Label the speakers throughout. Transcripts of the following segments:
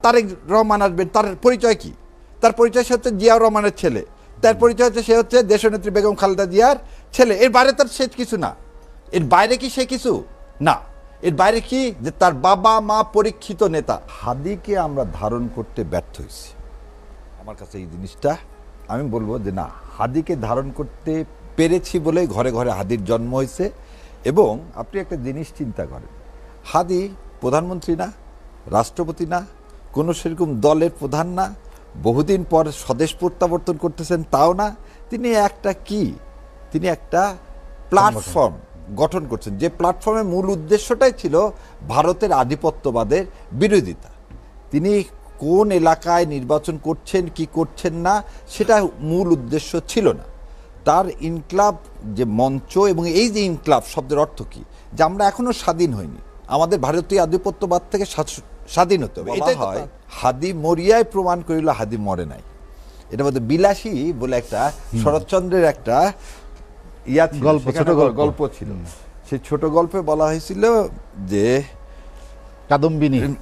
Speaker 1: তারেক রহমান আসবেন, তার পরিচয় কি? তার পরিচয় সে হচ্ছে জিয়াউর রহমানের ছেলে, তার পরিচয় হচ্ছে সে হচ্ছে দেশনেত্রী বেগম খালেদা জিয়ার ছেলে। এর বাইরে তার সে কিছু না। এর বাইরে কি সে কিছু না? এর বাইরে কি যে তার বাবা মা পরীক্ষিত নেতা। হাদিকে আমরা ধারণ করতে ব্যর্থ হয়েছি। আমার কাছে এই জিনিসটা আমি বলবো যে না, হাদিকে ধারণ করতে পেরেছি বলেই ঘরে ঘরে হাদির জন্ম হয়েছে। এবং আপনি একটা জিনিস চিন্তা করেন, হাদি প্রধানমন্ত্রী না, রাষ্ট্রপতি না, কোনো সেরকম দলের প্রধান না, বহুদিন পর স্বদেশ প্রত্যাবর্তন করতেছেন তাও না। তিনি একটা প্ল্যাটফর্ম গঠন করছেন, যে প্ল্যাটফর্মের মূল উদ্দেশ্যটাই ছিল ভারতের আধিপত্যবাদের বিরোধিতা। তিনি কোন এলাকায় নির্বাচন করছেন কি করছেন না সেটা মূল উদ্দেশ্য ছিল না। তার ইনকলাব যে মঞ্চ, এবং এই যে ইনকলাব শব্দের অর্থ কি, যে আমরা এখনো স্বাধীন হইনি, আমাদের ভারতীয় আধিপত্যবাদ থেকে স্বাধীন হতে হবে। এটা হয় হাদি মরিয়ায় প্রমাণ করিল হাদি মরে নাই। এটা বলতে বিলাসী বলে একটা শরৎচন্দ্রের একটা গল্প ছিল। সেই ছোট গল্পে বলা হয়েছিল যে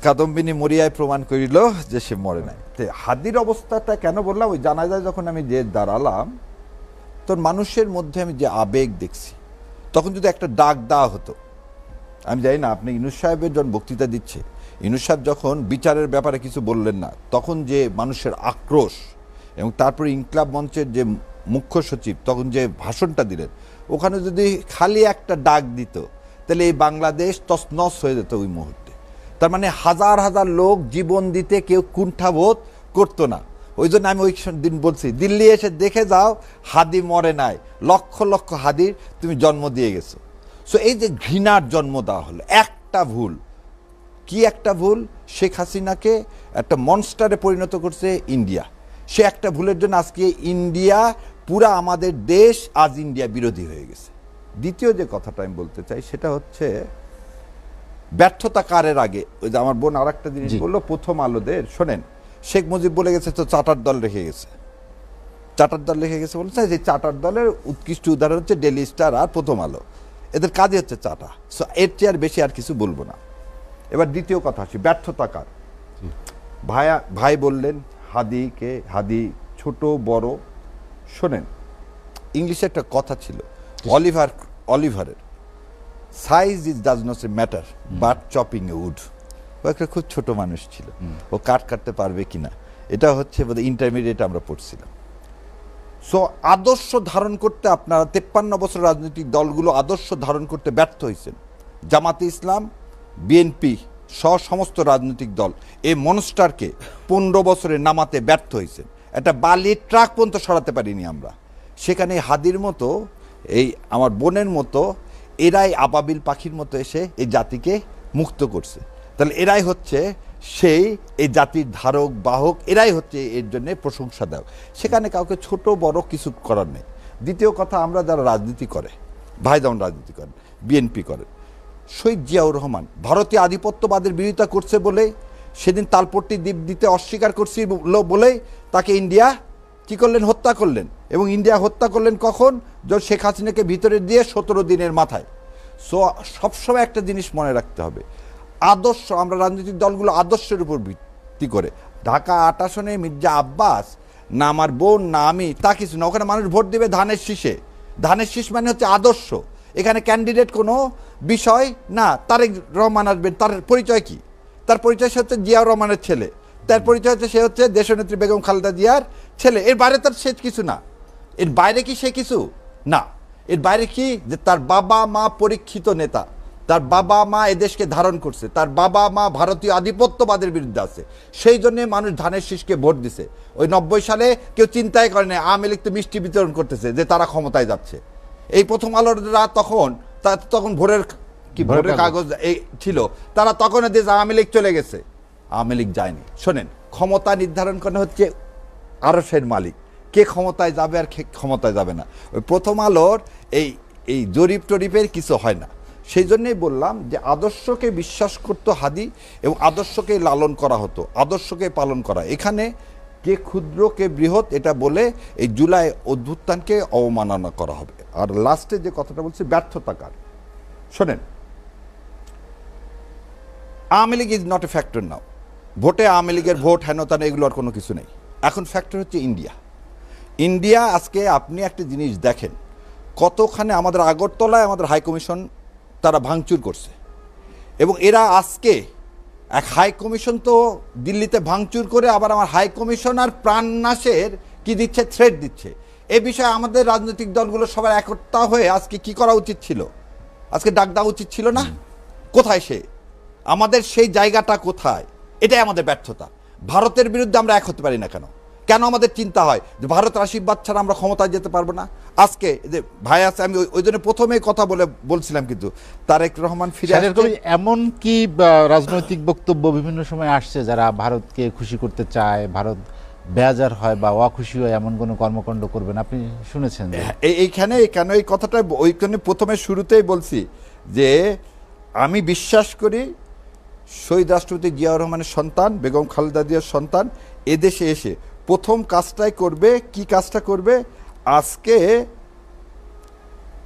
Speaker 1: কাদম্বিনী মরিয়ায় প্রমাণ করিল যে সে মরে নাই। হাদির অবস্থাটা কেন বললাম, ওই জানাজায় যখন আমি যে দাঁড়ালাম, তখন মানুষের মধ্যে আমি যে আবেগ দেখছি, তখন যদি একটা ডাক দেওয়া হতো, আমি জানি না আপনি ইউনূস সাহেবের যখন বক্তৃতা দিচ্ছে, ইউনূস সাহেব যখন বিচারের ব্যাপারে কিছু বললেন না, তখন যে মানুষের আক্রোশ, এবং তারপরে ইনকলাব মঞ্চের যে মুখ্য সচিব তখন যে ভাষণটা দিলেন, ওখানে যদি খালি একটা ডাক দিত, তাহলে এই বাংলাদেশ তছনছ হয়ে যেত ওই মুহূর্তে। তার মানে হাজার হাজার লোক জীবন দিতে কেউ কুণ্ঠাবোধ করতো না। ওই জন্য আমি ওই দিন বলছি, দিল্লি এসে দেখে যাও, হাদি মরে নাই, লক্ষ লক্ষ হাদির তুমি জন্ম দিয়ে গেছো। সো এই যে ঘৃণার জন্ম দেওয়া হলো, একটা ভুল। কি একটা ভুল? শেখ হাসিনাকে একটা মনস্টারে পরিণত করছে ইন্ডিয়া। সে একটা ভুলের জন্য আজকে ইন্ডিয়া, পুরা আমাদের দেশ আজ ইন্ডিয়া বিরোধী হয়ে গেছে। দ্বিতীয় যে কথাটা আমি বলতে চাই সেটা হচ্ছে ব্যর্থতা কারের আগে। ওই যে আমার বোন আর একটা জিনিস বললো, প্রথম আলোদের শোনেন, শেখ মুজিব বলে গেছে তো চার্টার দল রেখে গেছে, চার্টার দল রেখে গেছে বলছে, যে চার্টার দলের উৎকৃষ্ট উদাহরণ হচ্ছে ডেইলি স্টার আর প্রথম আলো। এদের কাজই হচ্ছে চাটা। সো এর চেয়ে আর বেশি আর কিছু বলবো না। এবার দ্বিতীয় কথা আসি, ব্যর্থতা কার। ভাই বললেন হাদি ছোট বড়। শোনেন, ইংলিশে একটা কথা ছিল অলিভারের, size is does not matter but chopping a wood. ও একটা খুব ছোট মানুষ ছিল, ও কাটতে পারবে কিনা, এটা হচ্ছে বোধহয় ইন্টারমিডিয়েট আমরা পড়ছিলাম। সো আদর্শ ধারণ করতে আপনারা 53 বছর রাজনৈতিক দলগুলো আদর্শ ধারণ করতে ব্যর্থ হয়েছেন। জামাতে ইসলাম, বিএনপি সহ সমস্ত রাজনৈতিক দল এই মনস্টারকে 15 বছরে নামাতে ব্যর্থ হয়েছেন। একটা বালির ট্রাক পর্যন্ত সরাতে পারিনি আমরা। সেখানে হাদির মতো, এই আমার বোনের মতো, এরাই আবাবিল পাখির মতো এসে এই জাতিকে মুক্ত করছে। তাহলে এরাই হচ্ছে সেই এই জাতির ধারক বাহক, এরাই হচ্ছে এর জন্য প্রশংসা দেয়। সেখানে কাউকে ছোট বড় কিছু করার নেই। দ্বিতীয় কথা, আমরা যারা রাজনীতি করে, ভাই যেমন রাজনীতি করেন, বিএনপি করেন, শহীদ জিয়াউর রহমান ভারতীয় আধিপত্যবাদের বিরোধিতা করছে বলেই, সেদিন তালপট্টি দ্বীপ দিতে অস্বীকার করছি বলেই তাকে ইন্ডিয়া কি করলেন, হত্যা করলেন। এবং ইন্ডিয়া হত্যা করলেন কখন? যখন শেখ হাসিনাকে ভিতরে দিয়ে 17 দিনের মাথায়। সো সবসময় একটা জিনিস মনে রাখতে হবে, আদর্শ, আমরা রাজনৈতিক দলগুলো আদর্শের উপর ভিত্তি করে। ঢাকা 8 আসনে মির্জা আব্বাস না আমার বোন না আমি, তা কিছু না। ওখানে মানুষ ভোট দেবে ধানের শীষে। ধানের শীষ মানে হচ্ছে আদর্শ। এখানে ক্যান্ডিডেট কোনো বিষয় না। তারেক রহমান আসবেন, তার পরিচয় কি? তার পরিচয় সে হচ্ছে জিয়াউর রহমানের ছেলে, তার পরিচয় হচ্ছে সে হচ্ছে দেশনেত্রী বেগম খালেদা জিয়ার ছেলে। এর বাইরে তার সে কিছু না। এর বাইরে কি সে কিছু না? এর বাইরে কি যে তার বাবা মা পরীক্ষিত নেতা, তার বাবা মা এদেশকে ধারণ করছে, তার বাবা মা ভারতীয় আধিপত্যবাদের বিরুদ্ধে আছে। সেই জন্যে মানুষ ধানের শীষকে ভোট দিছে। ওই 90 সালে কেউ চিন্তাই করে না আওয়ামী লীগ তো মিষ্টি বিতরণ করতেছে যে তারা ক্ষমতায় যাচ্ছে। এই প্রথম আলোরা তখন ভোরের কাগজ ছিল, তারা তখন দেশ আওয়ামী লীগ চলে গেছে, আওয়ামী লীগ যায়নি। শোনেন, ক্ষমতা নির্ধারণ করা হচ্ছে আরশের মালিক, কে ক্ষমতায় যাবে আর কে ক্ষমতায় যাবে না। ওই প্রথম আলোর এই জরিপ টরিপের কিছু হয় না। সেই জন্যই বললাম যে আদর্শকে বিশ্বাস করতো হাদি, এবং আদর্শকে লালন করা হতো, আদর্শকে পালন করা। এখানে কে ক্ষুদ্র কে বৃহৎ এটা বলে এই জুলাই অভ্যুত্থানকে অবমাননা করা হবে। আর লাস্টে যে কথাটা বলছি, ব্যর্থতা কার। শোনেন, Awami League is not a factor now. ভোটে আওয়ামী লীগের ভোট হেনতান এগুলো আর কোনো কিছু নেই। এখন ফ্যাক্টর হচ্ছে ইন্ডিয়া আজকে আপনি একটা জিনিস দেখেন, কতখানে আমাদের আগরতলায় আমাদের হাই কমিশন তারা ভাঙচুর করছে, এবং এরা আজকে এক হাই কমিশন তো দিল্লিতে ভাঙচুর করে আবার আমার হাই কমিশনার প্রাণনাশের কি দিচ্ছে, থ্রেট দিচ্ছে। এ বিষয়ে আমাদের রাজনৈতিক দলগুলো সবার একতা হয়ে আজকে কি করা উচিত ছিল, আজকে ডাক দেওয়া উচিত ছিল না? কোথায় সে, আমাদের সেই জায়গাটা কোথায়? এটাই আমাদের ব্যর্থতা। ভারতের বিরুদ্ধে আমরা এক হতে পারি না কেন? কেন আমাদের চিন্তা হয় যে ভারতের আশীর্বাদ ছাড়া আমরা ক্ষমতায় যেতে পারবো না? আজকে যে ভাই আছে, আমি ওই জন্য প্রথমে কথা বলছিলাম, কিন্তু তারেক রহমান ফিরে
Speaker 2: এমন কি রাজনৈতিক বক্তব্য বিভিন্ন সময় আসছে যারা ভারতকে খুশি করতে চায়, ভারত বেজার হয় বা অখুশি হয় এমন কোনো কর্মকাণ্ড করবেন আপনি শুনেছেন?
Speaker 1: এইখানে কেন এই কথাটা ওইখানে প্রথমে শুরুতেই বলছি যে আমি বিশ্বাস করি শহীদ রাষ্ট্রপতি জিয়াউর রহমানের সন্তান বেগম খালেদা জিয়ার সন্তান এদেশে এসে প্রথম কাজটাই করবে, কি কাজটা করবে আজকে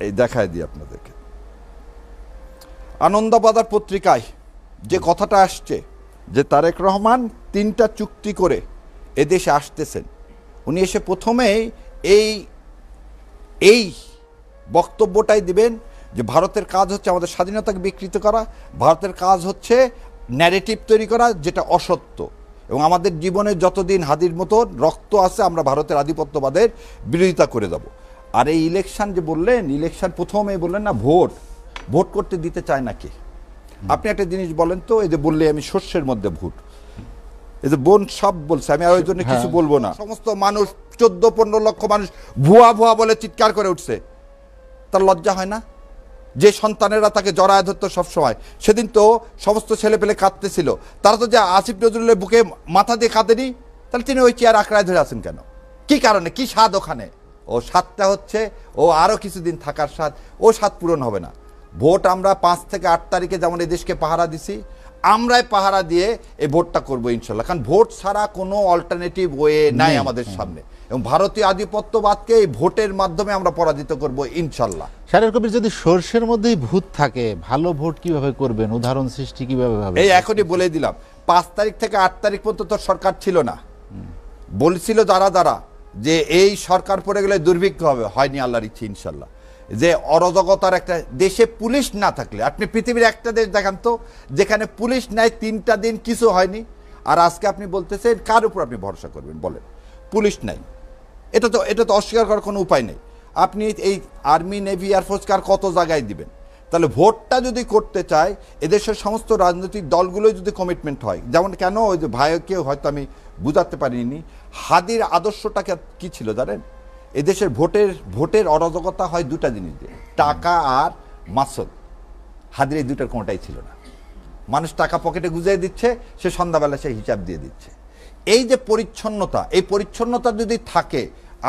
Speaker 1: এই দেখায় দিই আপনাদেরকে। আনন্দবাজার পত্রিকায় যে কথাটা আসছে যে তারেক রহমান 3টা চুক্তি করে এদেশে আসতেছেন, উনি এসে প্রথমেই এই বক্তব্যটাই দিবেন যে ভারতের কাজ হচ্ছে আমাদের স্বাধীনতাকে বিকৃত করা, ভারতের কাজ হচ্ছে ন্যারেটিভ তৈরি করা যেটা অসত্য, এবং আমাদের জীবনে যতদিন হাদির মতো রক্ত আছে আমরা ভারতের আধিপত্যবাদের বিরোধিতা করে দেব। আর এই ইলেকশন যে বললেন, ইলেকশন প্রথমেই বললেন না ভোট করতে দিতে চায় না কে? আপনি একটা জিনিস বলেন তো, এই যে বললে আমি শস্যের মধ্যে ভোট, এই যে বোন সব বলছে, আমি আর ওই জন্য কিছু বলবো না। সমস্ত মানুষ 14-15 লক্ষ মানুষ ভুয়া বলে চিৎকার করে উঠছে, তার লজ্জা হয় না? যে সন্তানেরা তাকে জড়ায় ধরতো সবসময়, সেদিন তো সমস্ত ছেলে পেলে কাঁদতেছিল, তারা তো যে আসিফ নজরুলের বুকে মাথা দিয়ে কাঁদেনি, তাহলে তিনি ওই চেয়ার আঁকড়ায় ধরে আছেন কেন? কি কারণে, কি স্বাদ ওখানে? ও স্বাদটা হচ্ছে ও আরও কিছুদিন থাকার স্বাদ, ও স্বাদ পূরণ হবে না। ভোট আমরা 5 থেকে 8 তারিখে যেমন এই দেশকে পাহারা দিছি, আমরাই পাহারা দিয়ে এই ভোটটা করবো ইনশাল্লাহ, কারণ ভোট ছাড়া কোনো অল্টারনেটিভ ওয়ে নাই আমাদের সামনে, এবং ভারতীয় আধিপত্যবাদকে এই ভোটের মাধ্যমে আমরা পরাজিত করব ইনশাল্লাহ।
Speaker 2: শাহরিয়ার কবির, যদি সর্ষের মধ্যেই ভূত থাকে, ভালো ভোট কিভাবে করবেন, উদাহরণ সৃষ্টি কিভাবে হবে?
Speaker 1: এই এখনই বলে দিলাম, 5 তারিখ থেকে 8 তারিখ পর্যন্ত তোর সরকার ছিল না, বলছিল যারা যে এই সরকার পড়ে গেলে দুর্ভিক্ষ হবে, হয়নি আল্লাহর ইচ্ছে ইনশাল্লাহ। যে অরাজকতার একটা দেশে পুলিশ না থাকলে, আপনি পৃথিবীর একটা দেশ দেখান তো যেখানে পুলিশ নাই 3টা দিন কিছু হয়নি, আর আজকে আপনি বলতেছেন কার উপর আপনি ভরসা করবেন বলেন? পুলিশ নাই, এটা তো অস্বীকার করার কোনো উপায় নেই। আপনি এই আর্মি, নেভি, এয়ারফোর্স কার কত জায়গায় দিবেন? তাহলে ভোটটা যদি করতে চায়, এদেশের সমস্ত রাজনৈতিক দলগুলোই যদি কমিটমেন্ট হয়, যেমন কেন ওই যে ভাইকে হয়তো আমি বুঝাতে পারিনি, হাদির আদর্শটাকে কি ছিল জানেন? এদেশের ভোটের অরাজকতা হয় 2টা জিনিস দিয়ে, টাকা আর মাসল। হাদির এই 2টার কোনোটাই ছিল না। মানুষ টাকা পকেটে গুজিয়ে দিচ্ছে, সে সন্ধ্যাবেলা সে হিসাব দিয়ে দিচ্ছে। এই যে পরিচ্ছন্নতা, এই পরিচ্ছন্নতা যদি থাকে,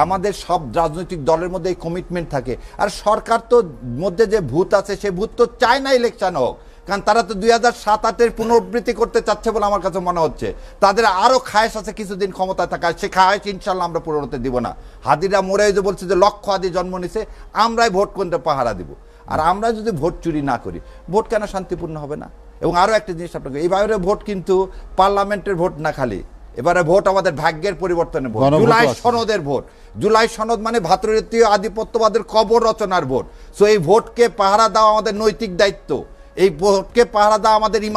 Speaker 1: আমাদের সব রাজনৈতিক দলের মধ্যে এই কমিটমেন্ট থাকে, আর সরকার তো মধ্যে যে ভূত আছে সে ভূত তো চায় না ইলেকশন হোক, কারণ তারা তো 2007-8-এর পুনরাবৃত্তি করতে চাচ্ছে বলে আমার কাছে মনে হচ্ছে। তাদের আরো খায়েশ আছে কিছুদিন ক্ষমতায় থাকার, সে খায়েশ ইনশাল্লাহ আমরা পূরণ হতে দিব না। হাদিরা মোড়ে যে বলছে যে লক্ষ হাদি জন্ম নিছে, আমরাই ভোট করতে পাহারা দিব, আর আমরা যদি ভোট চুরি না করি, ভোট কেন শান্তিপূর্ণ হবে না? এবং আরো একটা জিনিস আপনাকে, এইবারে ভোট কিন্তু পার্লামেন্টের ভোট না, খালি এবারে ভোট আমাদের ভাগ্যের পরিবর্তনের ভোট, জুলাই সনদের ভোট। জুলাই সনদ মানে ভাতৃত্বীয় আধিপত্যবাদের কবর রচনার ভোট। সো এই ভোটকে পাহারা দেওয়া আমাদের নৈতিক দায়িত্ব, এই ভোটকে পাহারা দেওয়া আমাদের